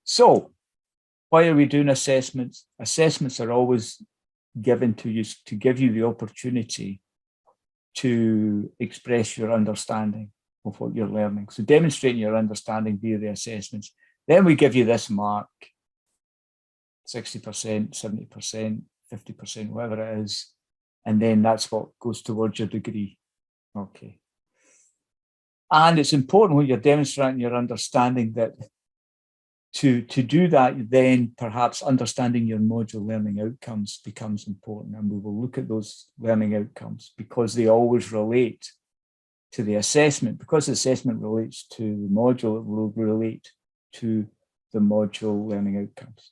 So why are we doing assessments? Assessments are always given to you to give you the opportunity to express your understanding of what you're learning. So demonstrating your understanding via the assessments. Then we give you this mark, 60%, 70%, 50%, whatever it is. And then that's what goes towards your degree. Okay. And it's important when you're demonstrating your understanding that to do that, then perhaps understanding your module learning outcomes becomes important. And we will look at those learning outcomes because they always relate to the assessment. Because the assessment relates to the module, it will relate to the module learning outcomes.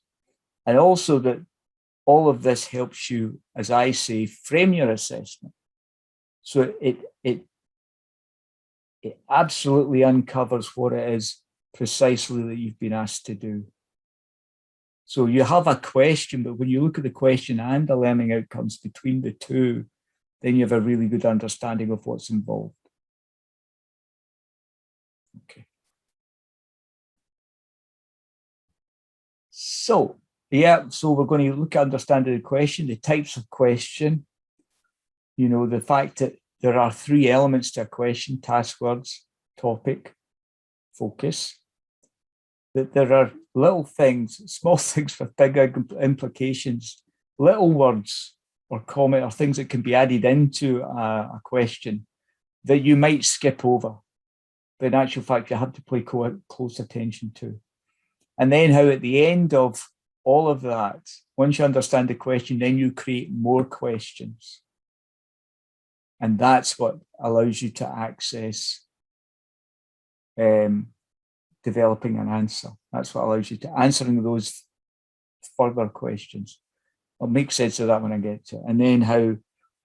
And also that all of this helps you, as I say, frame your assessment. So it absolutely uncovers what it is precisely that you've been asked to do. So you have a question, but when you look at the question and the learning outcomes between the two, then you have a really good understanding of what's involved. Okay. So, yeah, so we're going to look at understanding the question, the types of question, you know, the fact that there are 3 elements to a question: task, words, topic, focus. That there are little things, small things with big implications, little words or comment or things that can be added into a question that you might skip over, but in actual fact, you have to pay close attention to. And then how at the end of all of that, once you understand the question, then you create more questions. And that's what allows you to access developing an answer. That's what allows you to answering those further questions. I'll make sense of that when I get to it. And then how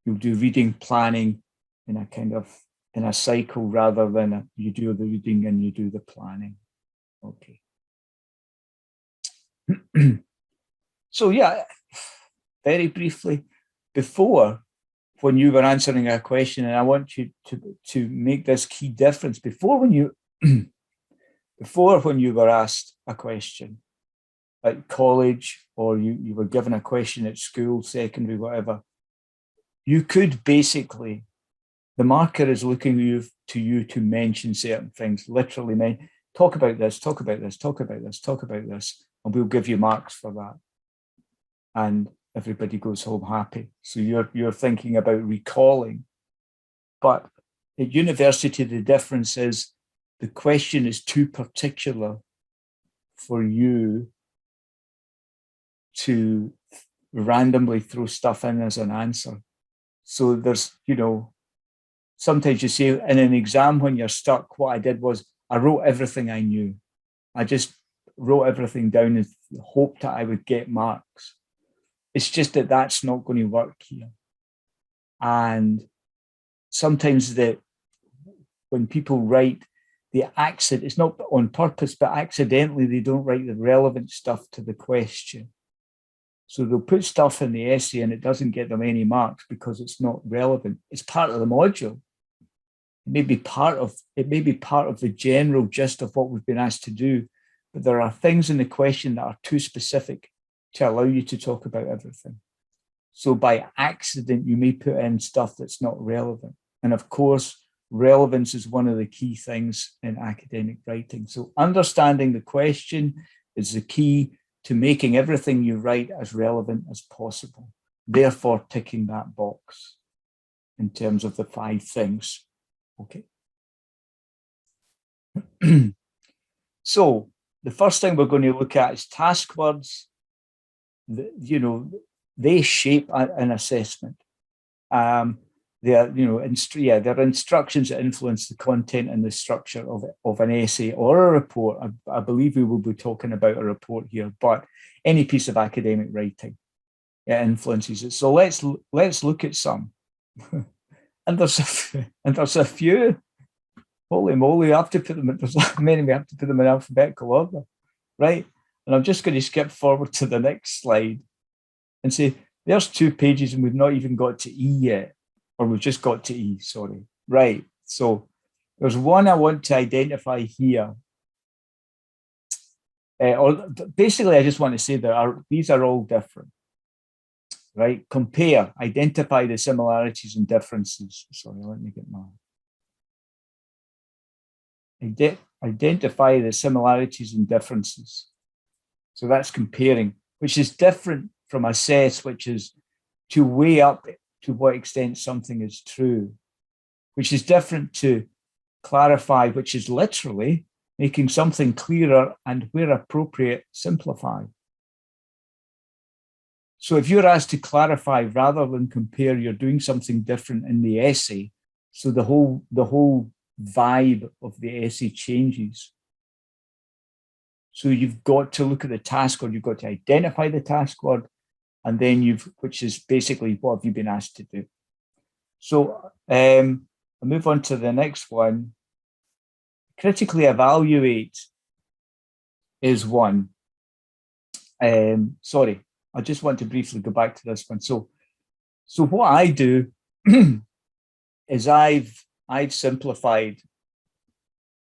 you'll do reading, planning in a kind of in a cycle rather than you do the reading and you do the planning. Okay. So yeah, very briefly, before when you were answering a question, and I want you to make this key difference, before when you were asked a question at college or you were given a question at school, secondary, whatever, you could basically, the marker is looking to you to mention certain things, literally talk about this, talk about this, talk about this, talk about this, and we'll give you marks for that. And everybody goes home happy. So you're thinking about recalling. But at university, the difference is the question is too particular for you to randomly throw stuff in as an answer. So there's, you know, sometimes you say in an exam when you're stuck, what I did was I wrote everything I knew. I just wrote everything down and hoped that I would get marks. It's just that that's not going to work here. And sometimes when people write the accident, it's not on purpose, but accidentally they don't write the relevant stuff to the question. So they'll put stuff in the essay and it doesn't get them any marks because it's not relevant. It's part of the module. It may be part of the general gist of what we've been asked to do, but there are things in the question that are too specific to allow you to talk about everything. So by accident, you may put in stuff that's not relevant. And of course, relevance is one of the key things in academic writing. So understanding the question is the key to making everything you write as relevant as possible, therefore ticking that box in terms of the 5 things. Okay. So the first thing we're going to look at is task words. You know, they shape an assessment. They're instructions that influence the content and the structure of an essay or a report. I believe we will be talking about a report here, but any piece of academic writing, it influences it. So let's look at some. and there's a few. Holy moly, we have to put them. There's many. We have to put them in alphabetical order, right? And I'm just going to skip forward to the next slide and say there's 2 pages and we've not even got to E yet. Or we've just got to E, sorry. Right, so there's one I want to identify here. Or basically, I just want to say that these are all different, right? Compare, identify the similarities and differences. Sorry, let me get my... Identify the similarities and differences. So that's comparing, which is different from assess, which is to weigh up to what extent something is true, which is different to clarify, which is literally making something clearer and, where appropriate, simplify. So if you're asked to clarify rather than compare, you're doing something different in the essay. So the whole vibe of the essay changes. So you've got to look at the task word, you've got to identify the task word, and then which is basically what have you been asked to do. So I'll move on to the next one. Critically evaluate is one. Sorry, I just want to briefly go back to this one. So what I do is I've simplified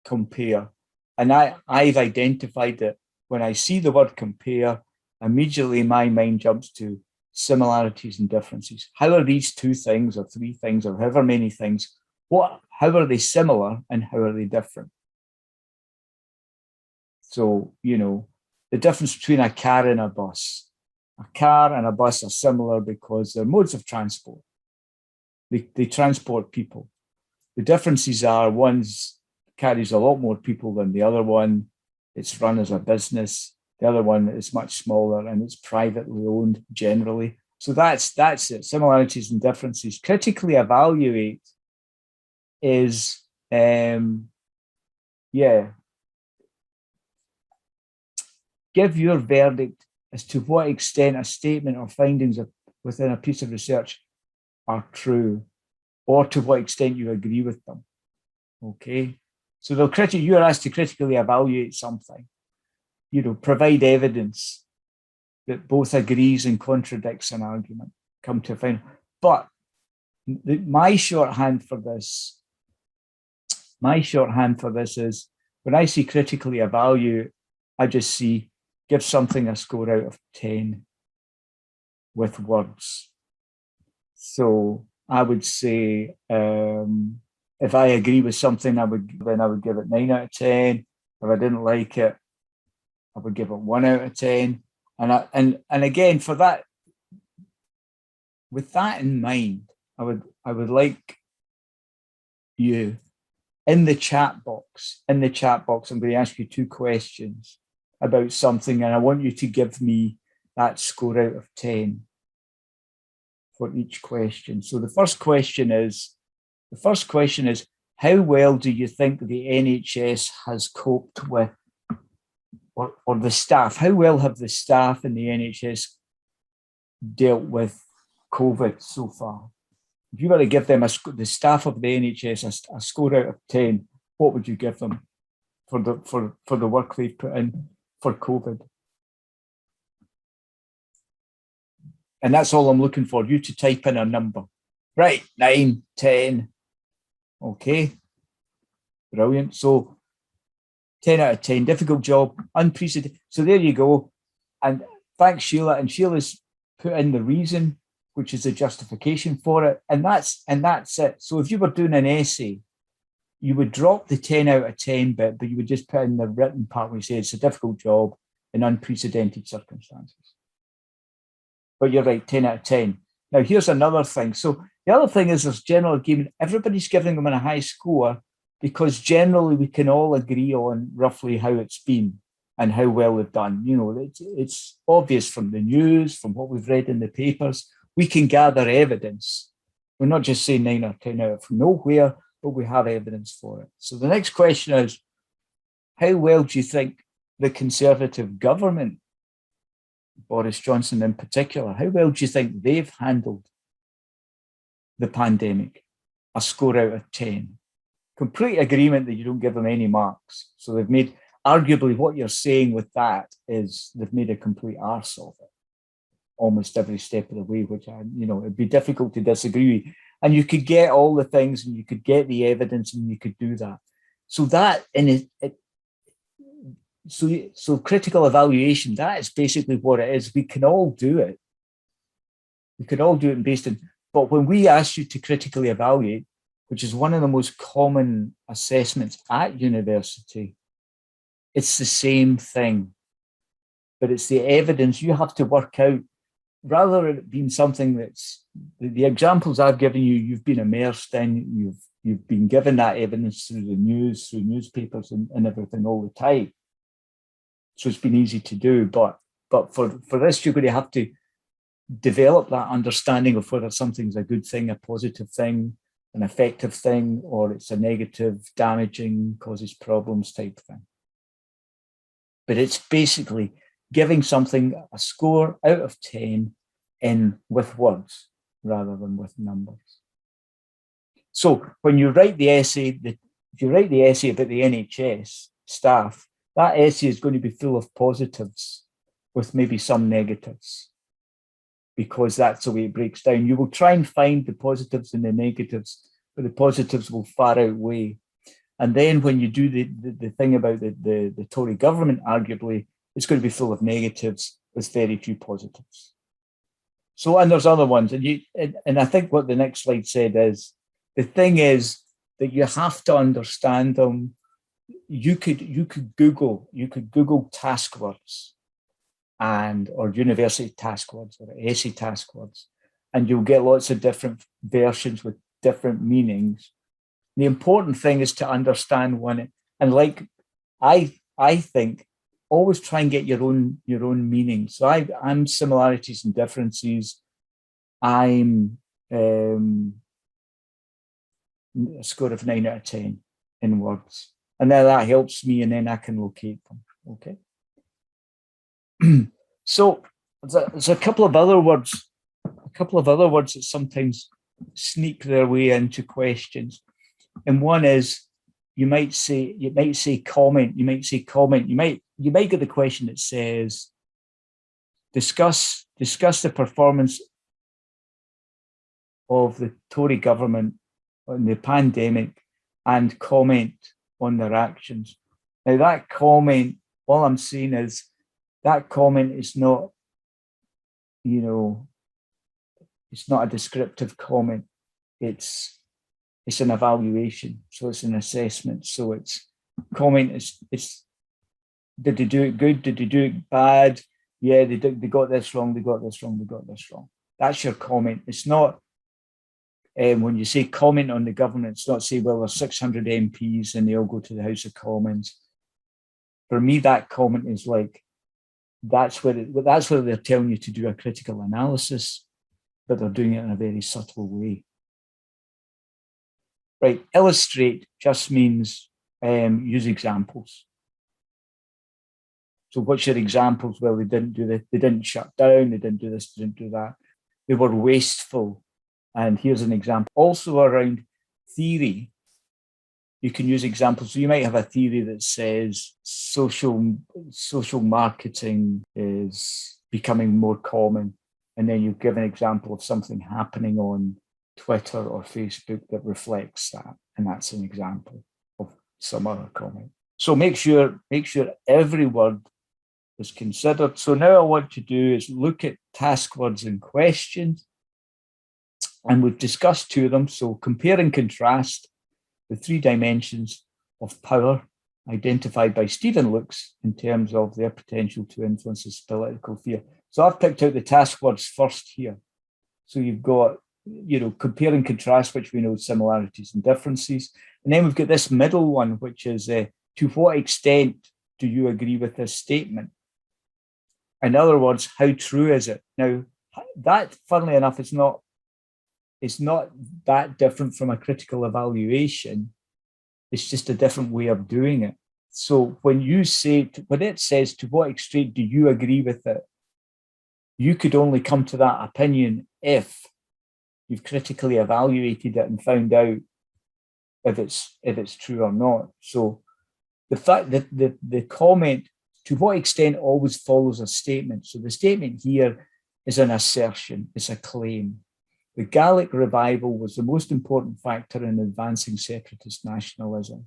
compare, and I've identified that when I see the word compare, immediately my mind jumps to similarities and differences. How are these two things or three things or however many things, how are they similar and how are they different? So, the difference between a car and a bus. A car and a bus are similar because they're modes of transport. They transport people. The differences are one's carries a lot more people than the other one. It's run as a business. The other one is much smaller and it's privately owned generally. So that's it. Similarities and differences. Critically evaluate is, give your verdict as to what extent a statement or findings within a piece of research are true, or to what extent you agree with them. Okay, so you're asked to critically evaluate something. Provide evidence that both agrees and contradicts an argument. Come to a final. But my shorthand for this is, when I see critically evaluate, I just see give something a score out of 10 with words. So I would say, if I agree with something, I would give it 9 out of 10. If I didn't like it, I would give it 1 out of 10. And again, for that, with that in mind, I would like you in the chat box. I'm going to ask you 2 questions about something, and I want you to give me that score out of 10 for each question. So the first question is, how well do you think the NHS has coped with, or the staff, how well have the staff in the NHS dealt with COVID so far? If you were to give them the staff of the NHS a score out of 10, what would you give them for the work they've put in for COVID? And that's all I'm looking for, you to type in a number. Right, 9, 10. Okay, brilliant. So 10 out of 10, difficult job, unprecedented. So there you go. And thanks, Sheila. And Sheila's put in the reason, which is a justification for it. And that's it. So if you were doing an essay, you would drop the 10 out of 10 bit, but you would just put in the written part where you say it's a difficult job in unprecedented circumstances. But you're right, 10 out of 10. Now, here's another thing. So the other thing is there's general agreement. Everybody's giving them a high score because generally we can all agree on roughly how it's been and how well they've done. It's obvious from the news, from what we've read in the papers. We can gather evidence. We're not just saying 9 or 10 out of nowhere, but we have evidence for it. So the next question is, how well do you think the Conservative government, Boris Johnson in particular, how well do you think they've handled the pandemic? A score out of 10. Complete agreement that you don't give them any marks. So they've made, arguably what you're saying with that is they've made a complete arse of it almost every step of the way, which it'd be difficult to disagree with. And you could get all the things and you could get the evidence and you could do that. So that, So critical evaluation, that is basically what it is. We can all do it. We can all do it based on, but when we ask you to critically evaluate, which is one of the most common assessments at university, it's the same thing, but it's the evidence you have to work out, rather than it being something that's, the examples I've given you, you've been immersed in, you've been given that evidence through the news, through newspapers and everything all the time. So it's been easy to do, but for this, you're going to have to develop that understanding of whether something's a good thing, a positive thing, an effective thing, or it's a negative, damaging, causes problems type thing. But it's basically giving something a score out of 10 with words rather than with numbers. So when you write the essay, if you write the essay about the NHS staff, that essay is going to be full of positives with maybe some negatives, because that's the way it breaks down. You will try and find the positives and the negatives, but the positives will far outweigh. And then when you do the thing about the Tory government, arguably, it's going to be full of negatives with very few positives. So, and there's other ones. And I think what the next slide said is, the thing is that you have to understand them. You could Google task words or university task words or essay task words, and you'll get lots of different versions with different meanings. The important thing is to understand one, and like I think, always try and get your own meaning. So I'm similarities and differences. I'm a score of 9 out of 10 in words, and then that helps me, and then I can locate them. Okay. So there's a couple of other words that sometimes sneak their way into questions, and one is you might say comment. You might get the question that says, discuss the performance of the Tory government on the pandemic and comment on their actions. Now that comment, all I'm saying is that comment is not, it's not a descriptive comment. It's an evaluation. So it's an assessment. So it's comment it's did they do it good? Did they do it bad? Yeah, they got this wrong, they got this wrong, they got this wrong. That's your comment. It's not, when you say comment on the government, it's not say, well, there's 600 MPs and they all go to the House of Commons. For me, that comment is like, that's where they're telling you to do a critical analysis, but they're doing it in a very subtle way. Right, illustrate just means use examples. So what's your examples? Well, they didn't do this, they didn't shut down, they didn't do this, they didn't do that. They were wasteful. And here's an example. Also around theory, you can use examples. So you might have a theory that says social marketing is becoming more common. And then you give an example of something happening on Twitter or Facebook that reflects that. And that's an example of some other comment. So make sure every word is considered. So now I want to do is look at task words and questions. And we've discussed two of them. So compare and contrast the 3 dimensions of power identified by Stephen Lukes in terms of their potential to influence this political sphere. So I've picked out the task words first here. So you've got, compare and contrast, which we know similarities and differences. And then we've got this middle one, which is to what extent do you agree with this statement? In other words, how true is it? Now, that, funnily enough, it's not that different from a critical evaluation. It's just a different way of doing it. So when it says, to what extent do you agree with it? You could only come to that opinion if you've critically evaluated it and found out if it's true or not. So the fact that the comment, to what extent, always follows a statement. So the statement here is an assertion, it's a claim. The Gallic revival was the most important factor in advancing separatist nationalism.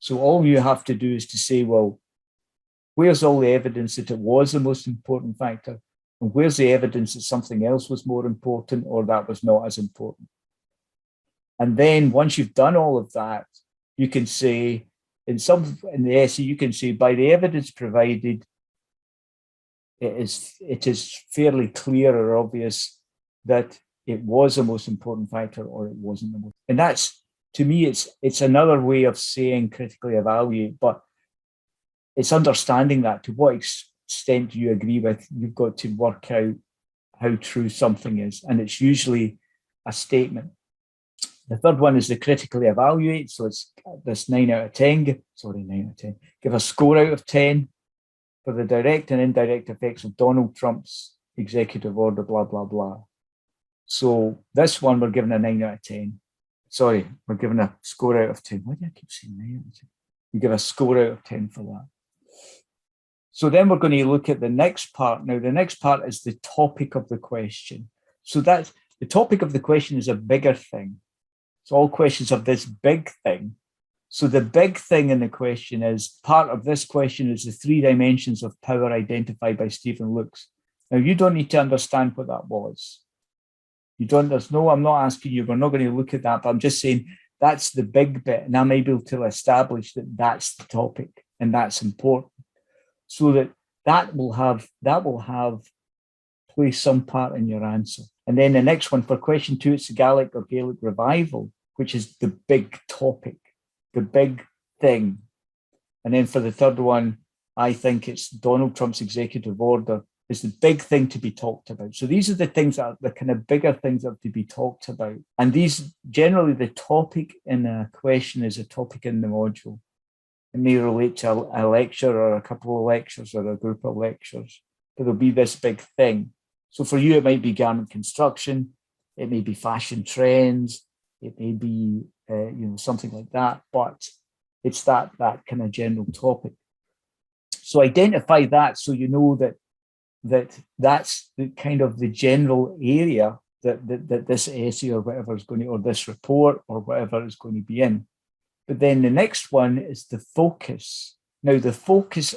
So all you have to do is to say, well, where's all the evidence that it was the most important factor? And where's the evidence that something else was more important or that was not as important? And then once you've done all of that, you can say, in the essay, you can say, by the evidence provided, it is fairly clear or obvious that it was the most important factor or it wasn't the most. And that's, to me, it's another way of saying critically evaluate, but it's understanding that to what extent do you agree with, you've got to work out how true something is. And it's usually a statement. The third one is the critically evaluate. So it's this 9 out of 10, sorry, 9 out of 10. Give a score out of 10 for the direct and indirect effects of Donald Trump's executive order, blah, blah, blah. So this one, we're given a 9 out of 10. Sorry, we're given a score out of 10. Why do I keep saying 9 out of 10? We give a score out of 10 for that. So then we're going to look at the next part. Now, the next part is the topic of the question. So that's the topic of the question is a bigger thing. So all questions have this big thing. So the big thing in the question is, part of this question is the 3 dimensions of power identified by Stephen Lukes. Now, you don't need to understand what that was. You don't, I'm not asking you, we're not going to look at that, but I'm just saying that's the big bit. And I'm able to establish that that's the topic and that's important. So that will have play some part in your answer. And then the next one for question 2, it's the Gaelic or Gaelic revival, which is the big topic, the big thing. And then for the third one, I think it's Donald Trump's executive order is the big thing to be talked about. So these are the things that are the kind of bigger things that have to be talked about. And these, generally the topic in a question is a topic in the module. It may relate to a lecture or a couple of lectures or a group of lectures, but there'll be this big thing. So for you, it might be garment construction, it may be fashion trends, it may be something like that, but it's that kind of general topic. So identify that so you know that's the kind of the general area that this essay or whatever is going to, or this report or whatever is going to be in. But then the next one is the focus. Now the focus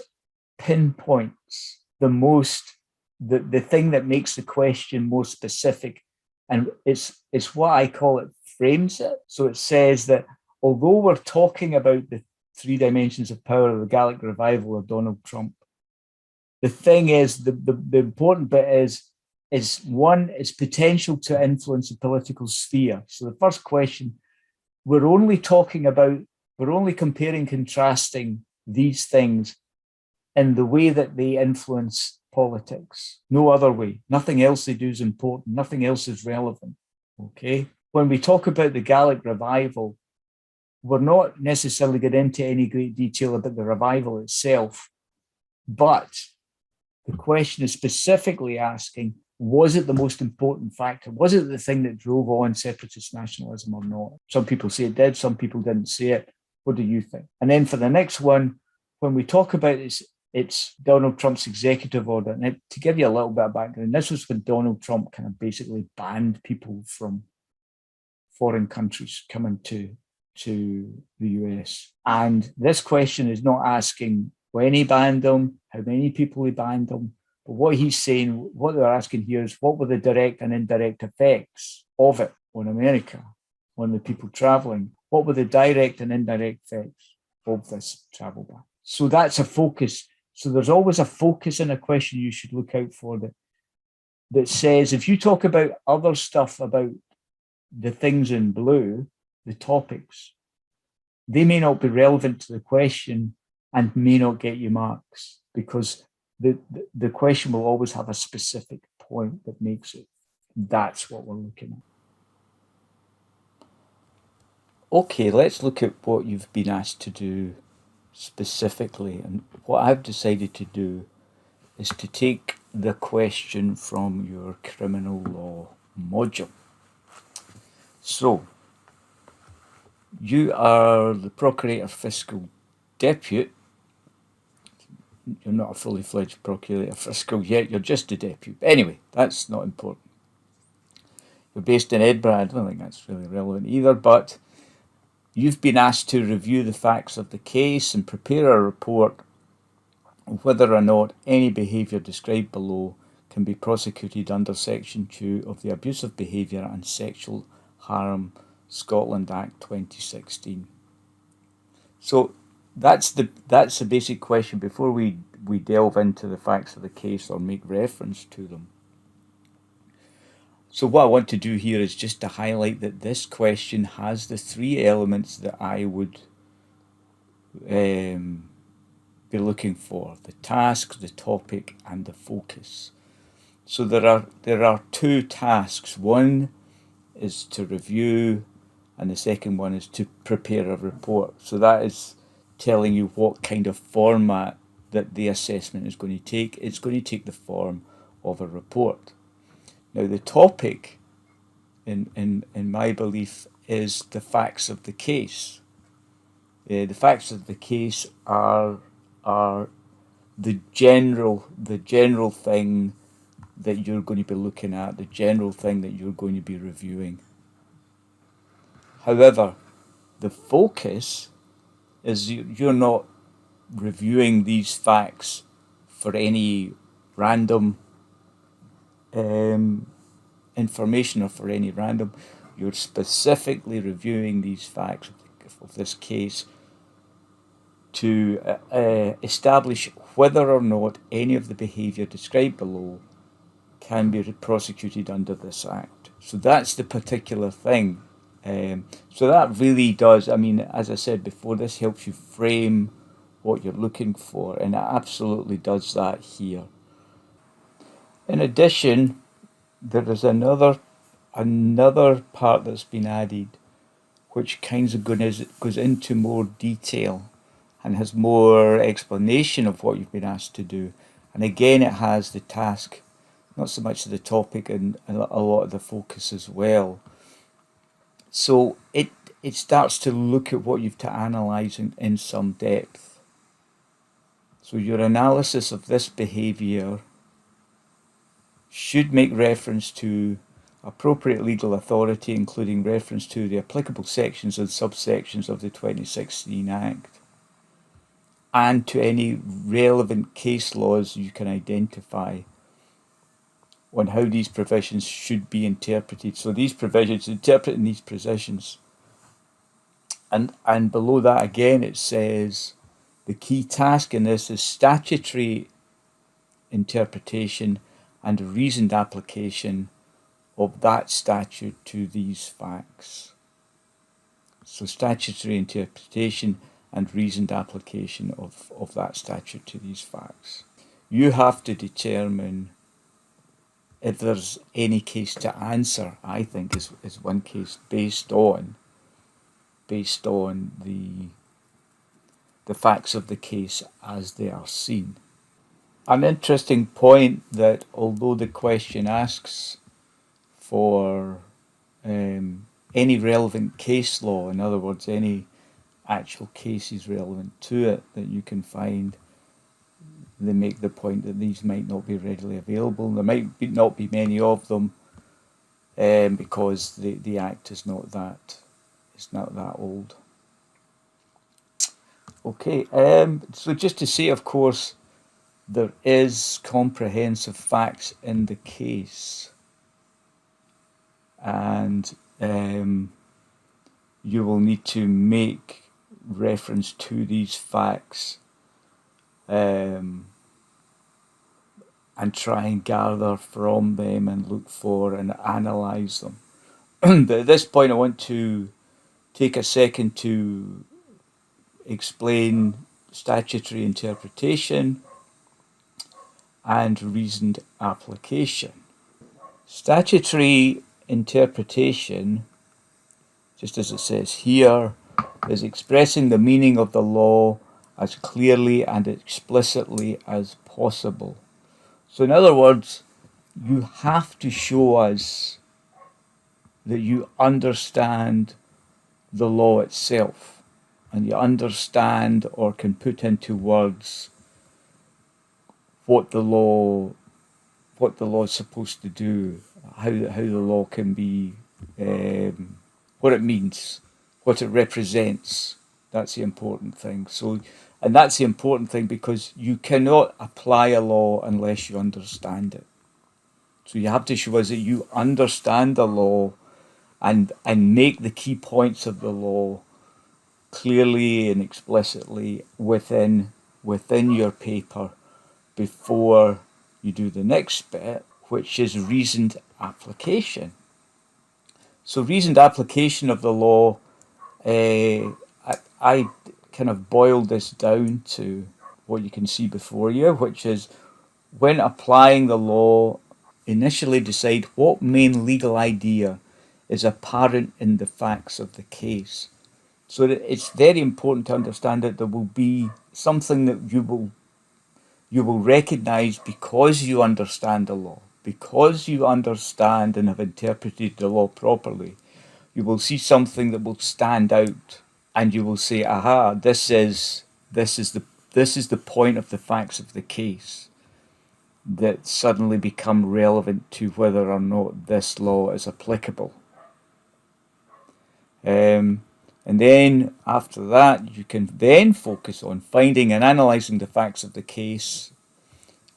pinpoints the thing that makes the question more specific. And it's what I call it frames it. So it says that although we're talking about the 3 dimensions of power of the Gaelic revival of Donald Trump, the thing is, the important bit is one, its potential to influence the political sphere. So the first question, we're only comparing, contrasting these things in the way that they influence politics. No other way. Nothing else they do is important. Nothing else is relevant. Okay. When we talk about the Gaelic revival, we're not necessarily getting into any great detail about the revival itself, but the question is specifically asking, was it the most important factor? Was it the thing that drove on separatist nationalism or not? Some people say it did, some people didn't say it. What do you think? And then for the next one, when we talk about this, it's Donald Trump's executive order. And to give you a little bit of background, this was when Donald Trump kind of basically banned people from foreign countries coming to the US. And this question is not asking when he banned them, how many people he banned them, but what he's saying, what they're asking here is what were the direct and indirect effects of it on America, on the people traveling? What were the direct and indirect effects of this travel ban? So that's a focus. So there's always a focus in a question you should look out for that says, if you talk about other stuff about the things in blue, the topics, they may not be relevant to the question and may not get you marks because the question will always have a specific point that makes it. That's what we're looking at. Okay, let's look at what you've been asked to do specifically. And what I've decided to do is to take the question from your criminal law module. So, you are the Procurator Fiscal Depute. You're not a fully fledged Procurator Fiscal yet, you're just a depute. Anyway, that's not important. You're based in Edinburgh, I don't think that's really relevant either, but You've been asked to review the facts of the case and prepare a report on whether or not any behaviour described below can be prosecuted under Section 2 of the Abusive Behaviour and Sexual Harm Scotland Act 2016. So that's the basic question before we delve into the facts of the case or make reference to them. So what I want to do here is just to highlight that this question has the three elements that I would be looking for: the task, the topic, and the focus. So there are two tasks. One is to review, and the second one is to prepare a report. So that is telling you what kind of format that the assessment is going to take. It's going to take the form of a report. Now, the topic, in my belief, is the facts of the case. The facts of the case are the general thing that you're going to be looking at, the general thing that you're going to be reviewing. However, the focus is you're not reviewing these facts for any random information or for any random. You're specifically reviewing these facts of this case to establish whether or not any of the behaviour described below can be prosecuted under this Act. So that's the particular thing. So that really does, I mean, as I said before, this helps you frame what you're looking for, and it absolutely does that here. In addition, there is another part that's been added, which kind of goes into more detail and has more explanation of what you've been asked to do. And again, it has the task, not so much the topic, and a lot of the focus as well. So it starts to look at what you've to analyse in some depth. So your analysis of this behaviour should make reference to appropriate legal authority, including reference to the applicable sections and subsections of the 2016 Act, and to any relevant case laws you can identify on how these provisions should be interpreted. So these provisions, interpreting these provisions. And below that again it says the key task in this is statutory interpretation and a reasoned application of that statute to these facts. So statutory interpretation and reasoned application of that statute to these facts. You have to determine if there's any case to answer, I think, is one case based on the facts of the case as they are seen. An interesting point that although the question asks for any relevant case law, in other words, any actual cases relevant to it that you can find, they make the point that these might not be readily available. There might not be many of them because the Act is not that old. Okay, so just to say, of course, there is comprehensive facts in the case, and you will need to make reference to these facts and try and gather from them and look for and analyse them. But at this point I want to take a second to explain statutory interpretation and reasoned application. Statutory interpretation, just as it says here, is expressing the meaning of the law as clearly and explicitly as possible. So in other words, you have to show us that you understand the law itself, and you understand or can put into words what the law is supposed to do, how the law can be, what it means, what it represents. That's the important thing. So, and that's the important thing because you cannot apply a law unless you understand it. So you have to show us that you understand the law and make the key points of the law clearly and explicitly within your paper before you do the next bit, which is reasoned application. So reasoned application of the law, I kind of boiled this down to what you can see before you, which is when applying the law, initially decide what main legal idea is apparent in the facts of the case. So that it's very important to understand that there will be something that you will recognize because you understand the law, because you understand and have interpreted the law properly. You will see something that will stand out, and you will say, "Aha! This is the point of the facts of the case that suddenly become relevant to whether or not this law is applicable." And then after that, you can then focus on finding and analysing the facts of the case.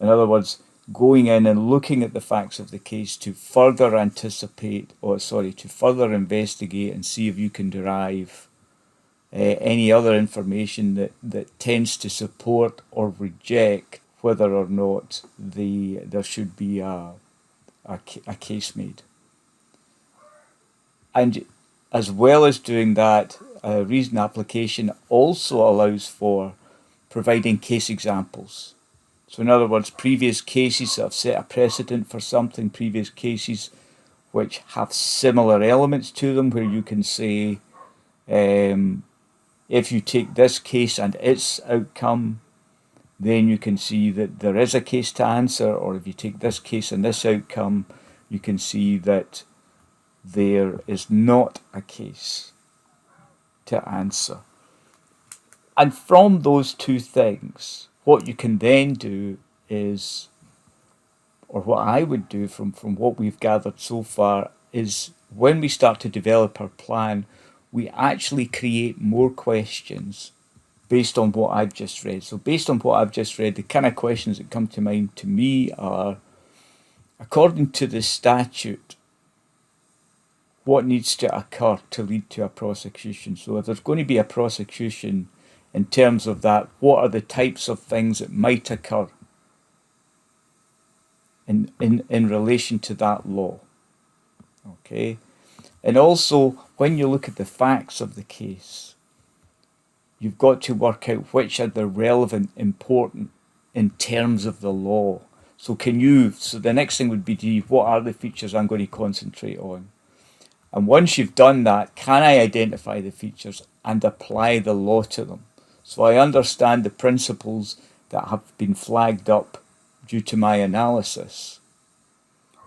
In other words, going in and looking at the facts of the case to further to further investigate and see if you can derive any other information that tends to support or reject whether or not there should be a case made. And as well as doing that, reason application also allows for providing case examples. So in other words, previous cases that have set a precedent for something, previous cases which have similar elements to them, where you can say, if you take this case and its outcome, then you can see that there is a case to answer, or if you take this case and this outcome, you can see that there is not a case to answer. And from those two things, what you can then do is, or what I would do from what we've gathered so far, is when we start to develop our plan, we actually create more questions based on what I've just read. So based on what I've just read, the kind of questions that come to mind to me are, according to the statute, what needs to occur to lead to a prosecution? So if there's going to be a prosecution, in terms of that, what are the types of things that might occur in relation to that law? Okay. And also, when you look at the facts of the case, you've got to work out which are the relevant, important in terms of the law. So the next thing would be, what are the features I'm going to concentrate on? And once you've done that, can I identify the features and apply the law to them? So I understand the principles that have been flagged up due to my analysis.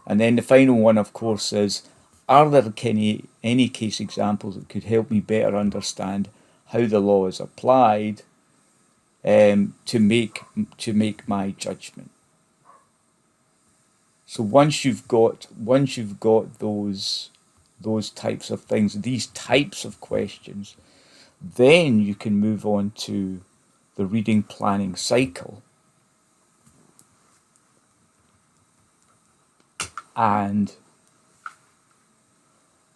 And then the final one, of course, is, are there any case examples that could help me better understand how the law is applied to make my judgment? So once you've got those types of things, these types of questions, then you can move on to the reading planning cycle. And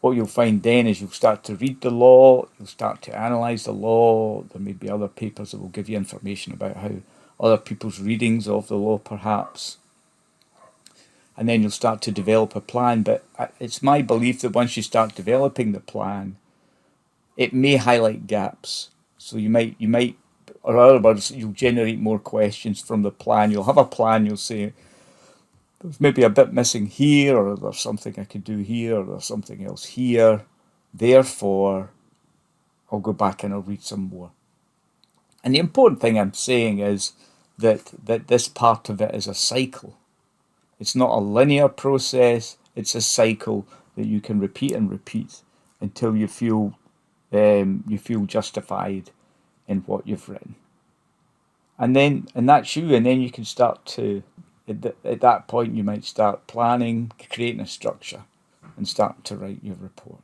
what you'll find then is you'll start to read the law, you'll start to analyse the law. There may be other papers that will give you information about how other people's readings of the law perhaps. And then you'll start to develop a plan. But it's my belief that once you start developing the plan, it may highlight gaps. So you might, or in other words, you'll generate more questions from the plan. You'll have a plan, you'll say, there's maybe a bit missing here, or there's something I could do here, or there's something else here. Therefore, I'll go back and I'll read some more. And the important thing I'm saying is that this part of it is a cycle. It's not a linear process, it's a cycle that you can repeat and repeat until you feel justified in what you've written. And that's you. And then you can start to, at that point, you might start planning, creating a structure, and start to write your report.